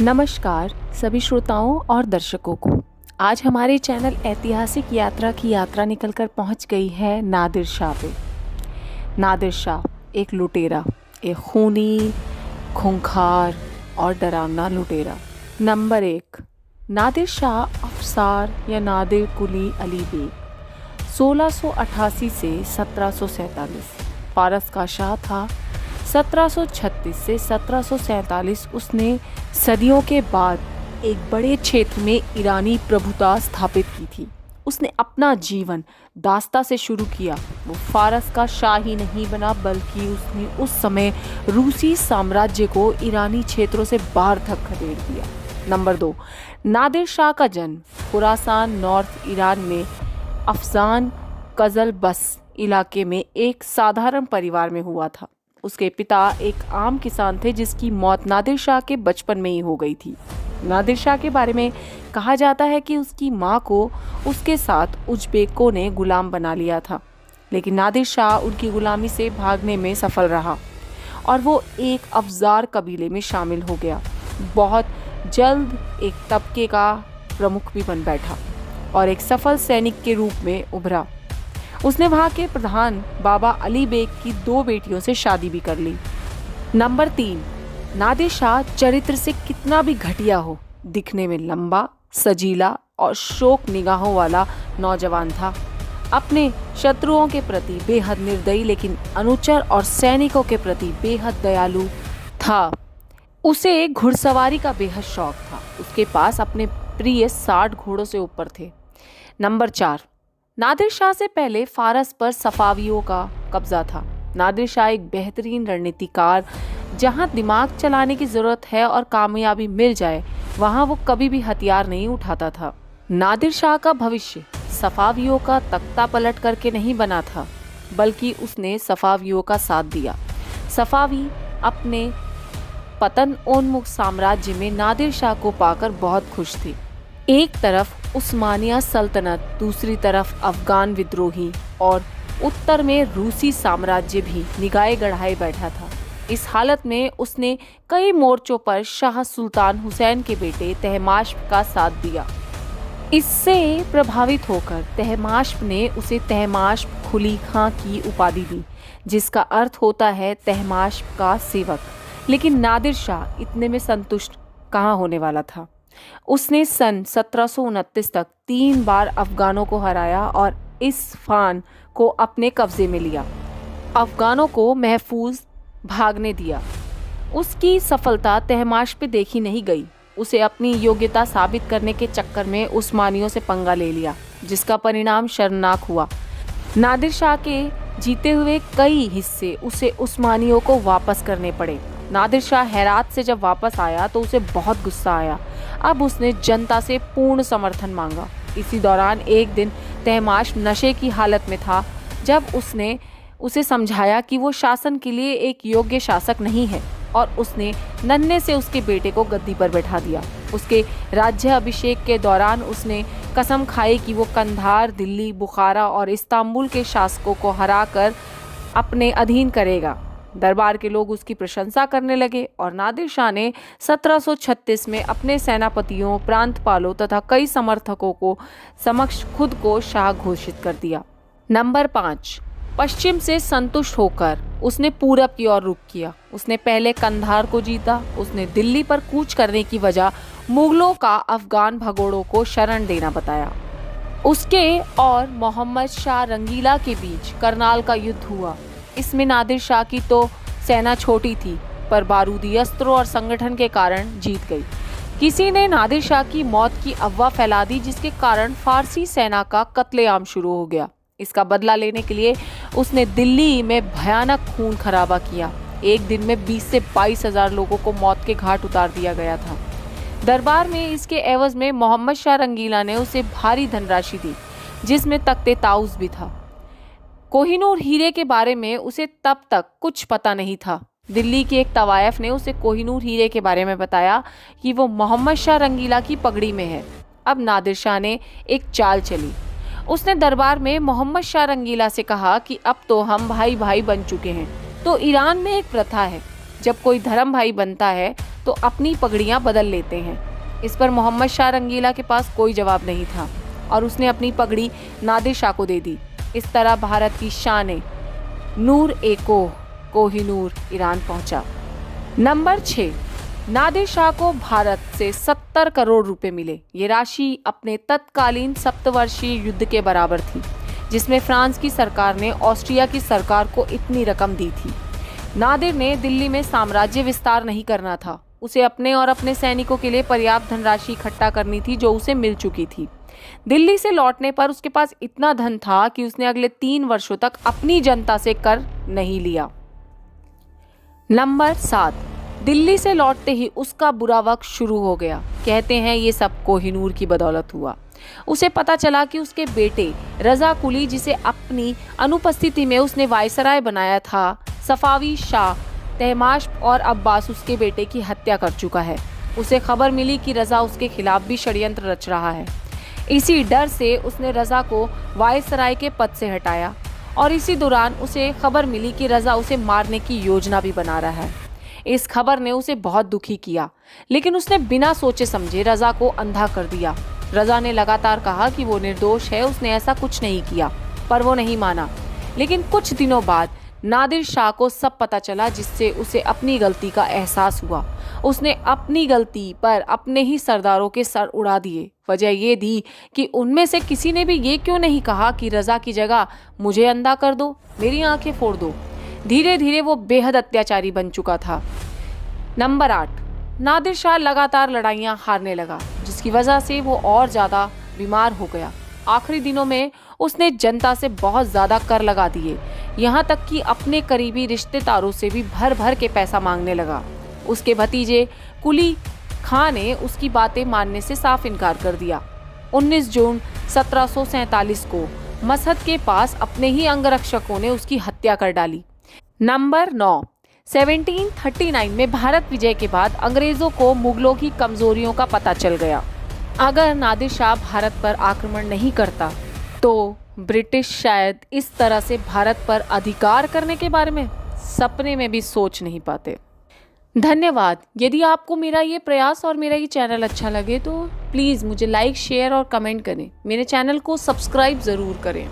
नमस्कार सभी श्रोताओं और दर्शकों को। आज हमारे चैनल ऐतिहासिक यात्रा की यात्रा निकलकर पहुंच गई है नादिर शाह पे। नादिर शाह एक लुटेरा, एक खूनी, खूंखार और डरावना लुटेरा। नंबर 1, नादिर शाह अफसार या नादिर कुली अली बेग 1688 से 1747 फारस का शाह था। 1736 से 1747 उसने सदियों के बाद एक बड़े क्षेत्र में ईरानी प्रभुता स्थापित की थी। उसने अपना जीवन दास्ता से शुरू किया। वो फारस का शाह ही नहीं बना, बल्कि उसने उस समय रूसी साम्राज्य को ईरानी क्षेत्रों से बाहर तक खदेड़ दिया। नंबर 2, नादिर शाह का जन्म खुरासान नॉर्थ ईरान में अफजान कजल बस इलाके में एक साधारण परिवार में हुआ था। उसके पिता एक आम किसान थे जिसकी मौत नादिर शाह के बचपन में ही हो गई थी। नादिर शाह के बारे में कहा जाता है कि उसकी माँ को उसके साथ उज़्बेकों ने गुलाम बना लिया था, लेकिन नादिर शाह उनकी गुलामी से भागने में सफल रहा और वो एक अफजार कबीले में शामिल हो गया। बहुत जल्द एक तबके का प्रमुख भी बन बैठा और एक सफल सैनिक के रूप में उभरा। उसने वहाँ के प्रधान बाबा अली बेग की 2 बेटियों से शादी भी कर ली। नंबर 3, नादिर शाह चरित्र से कितना भी घटिया हो, दिखने में लंबा, सजीला और शोक निगाहों वाला नौजवान था। अपने शत्रुओं के प्रति बेहद निर्दयी, लेकिन अनुचर और सैनिकों के प्रति बेहद दयालु था। उसे घुड़सवारी का बेहद शौक था। उसके पास अपने प्रिय 60 घोड़ों से ऊपर थे। नंबर 4, नादिर शाह से पहले फारस पर सफावियों का कब्जा था। नादिर शाह एक बेहतरीन रणनीतिकार, जहां दिमाग चलाने की जरूरत है और कामयाबी मिल जाए वहां वो कभी भी हथियार नहीं उठाता था। नादिर शाह का भविष्य सफावियों का तख्ता पलट करके नहीं बना था, बल्कि उसने सफावियों का साथ दिया। सफावी अपने पतनोन्मुख साम्राज्य में नादिर शाह को पाकर बहुत खुश थे। एक तरफ उस्मानिया सल्तनत, दूसरी तरफ अफगान विद्रोही और उत्तर में रूसी साम्राज्य भी निगाहे गड़ाए बैठा था। इस हालत में उसने कई मोर्चों पर शाह सुल्तान हुसैन के बेटे तहमास्प का साथ दिया। इससे प्रभावित होकर तहमास्प ने उसे तहमास्प खुली खां की उपाधि दी, जिसका अर्थ होता है तहमास्प का सेवक। लेकिन नादिर शाह इतने में संतुष्ट कहाँ होने वाला था। उसने सन 1729 तक 3 बार अफगानों को हराया और इस्फहान को अपने कब्जे में लिया। अफगानों को महफूज भागने दिया। उसकी सफलता तहमास्प पे देखी नहीं गई। उसे अपनी योग्यता साबित करने के चक्कर में उस्मानियों से पंगा ले लिया, जिसका परिणाम शर्मनाक हुआ। नादिर शाह के जीते हुए कई हिस्से उसे उस्मानियों को वापस करने पड़े। नादिर शाह हेरात से जब वापस आया तो उसे बहुत गुस्सा आया। अब उसने जनता से पूर्ण समर्थन मांगा। इसी दौरान एक दिन तहमास्प नशे की हालत में था। जब उसने उसे समझाया कि वो शासन के लिए एक योग्य शासक नहीं है, और उसने नन्हे से उसके बेटे को गद्दी पर बैठा दिया। उसके राज्य अभिषेक के दौरान उसने कसम खाई कि वो कंधार, दिल्ली, बुखारा और इस्तांबुल के शासकों को हराकर अपने अधीन करेगा। दरबार के लोग उसकी प्रशंसा करने लगे और नादिर शाह ने 1736 में अपने सेनापतियों, प्रांतपालों तथा कई समर्थकों को समक्ष खुद को शाह घोषित कर दिया। नंबर 5, पश्चिम से संतुष्ट होकर उसने पूरब की ओर रुख किया। उसने पहले कंधार को जीता। उसने दिल्ली पर कूच करने की वजह मुगलों का अफगान भगोड़ों को शरण देना बताया। उसके और मोहम्मद शाह रंगीला के बीच करनाल का युद्ध हुआ। इसमें नादिर शाह की तो सेना छोटी थी, पर बारूदी अस्त्रों और संगठन के कारण जीत गई। किसी ने नादिर शाह की मौत की अफवाह फैला दी, जिसके कारण फारसी सेना का कत्लेआम शुरू हो गया। इसका बदला लेने के लिए उसने दिल्ली में भयानक खून खराबा किया। एक दिन में 20 से 22 हजार लोगों को मौत के घाट उतार दिया गया था। दरबार में इसके एवज में मोहम्मद शाह रंगीला ने उसे भारी धनराशि दी, जिसमें तख्ते ताउस भी था। कोहिनूर हीरे के बारे में उसे तब तक कुछ पता नहीं था। दिल्ली के एक तवायफ ने उसे कोहिनूर हीरे के बारे में बताया कि वो मोहम्मद शाह रंगीला की पगड़ी में है। अब नादिर शाह ने एक चाल चली। उसने दरबार में मोहम्मद शाह रंगीला से कहा कि अब तो हम भाई भाई बन चुके हैं। तो ईरान में एक प्रथा है जब कोई धर्म भाई बनता है तो अपनी पगड़ियाँ बदल लेते हैं। इस पर मोहम्मद शाह रंगीला के पास कोई जवाब नहीं था और उसने अपनी पगड़ी नादिर शाह को दे दी। इस तरह भारत की शान नूर कोहिनूर ईरान पहुंचा। नंबर 6, नादिर शाह को भारत से 70 करोड़ रुपए मिले। ये राशि अपने तत्कालीन सप्तवर्षीय युद्ध के बराबर थी, जिसमें फ्रांस की सरकार ने ऑस्ट्रिया की सरकार को इतनी रकम दी थी। नादिर ने दिल्ली में साम्राज्य विस्तार नहीं करना था, उसे अपने और अपने सैनिकों के लिए पर्याप्त धनराशि इकट्ठा करनी थी जो उसे मिल चुकी थी। दिल्ली से लौटने पर उसके पास इतना धन था कि उसने अगले 3 वर्षों तक अपनी जनता से कर नहीं लिया। नंबर 7, दिल्ली से लौटते ही उसका बुरा वक्त शुरू हो गया। कहते हैं ये सब कोहिनूर की बदौलत हुआ। उसे पता चला कि उसके बेटे रजा कुली, जिसे अपनी अनुपस्थिति में उसने वायसराय बनाया था, सफावी शाह तहमास्प और अब्बास उसके बेटे की हत्या कर चुका है। उसे खबर मिली कि रजा उसके खिलाफ भी षड्यंत्र रच रहा है। इसी डर से उसने रजा को वायसराय के पद से हटाया और इसी दौरान उसे खबर मिली कि रजा उसे मारने की योजना भी बना रहा है। इस खबर ने उसे बहुत दुखी किया, लेकिन उसने बिना सोचे समझे रजा को अंधा कर दिया। रजा ने लगातार कहा कि वो निर्दोष है, उसने ऐसा कुछ नहीं किया, पर वो नहीं माना। लेकिन कुछ दिनों बाद नादिर शाह को सब पता चला, जिससे उसे अपनी गलती का एहसास हुआ। उसने अपनी गलती पर अपने ही सरदारों के सर उड़ा दिए। वजह ये थी कि उनमें से किसी ने भी ये क्यों नहीं कहा कि रजा की जगह मुझे अंधा कर दो, मेरी आंखें फोड़ दो। धीरे धीरे वो बेहद अत्याचारी बन चुका था। नंबर 8, नादिर शाह लगातार लड़ाइयाँ हारने लगा, जिसकी वजह से वो और ज़्यादा बीमार हो गया। आखिरी दिनों में उसने जनता से बहुत ज़्यादा कर लगा दिए, यहाँ तक कि अपने करीबी रिश्तेदारों से भी भर भर के पैसा मांगने लगा। उसके भतीजे कुली खां ने उसकी बातें मानने से साफ इनकार कर दिया। 19 जून 1747 को मसहद के पास अपने ही अंगरक्षकों ने उसकी हत्या कर डाली। नंबर 9, 1739 में भारत विजय के बाद अंग्रेजों को मुगलों की कमजोरियों का पता चल गया। अगर नादिर शाह भारत पर आक्रमण नहीं करता तो ब्रिटिश शायद इस तरह से भारत पर अधिकार करने के बारे में सपने में भी सोच नहीं पाते। धन्यवाद। यदि आपको मेरा ये प्रयास और मेरा ये चैनल अच्छा लगे तो प्लीज़ मुझे लाइक, शेयर और कमेंट करें। मेरे चैनल को सब्सक्राइब ज़रूर करें।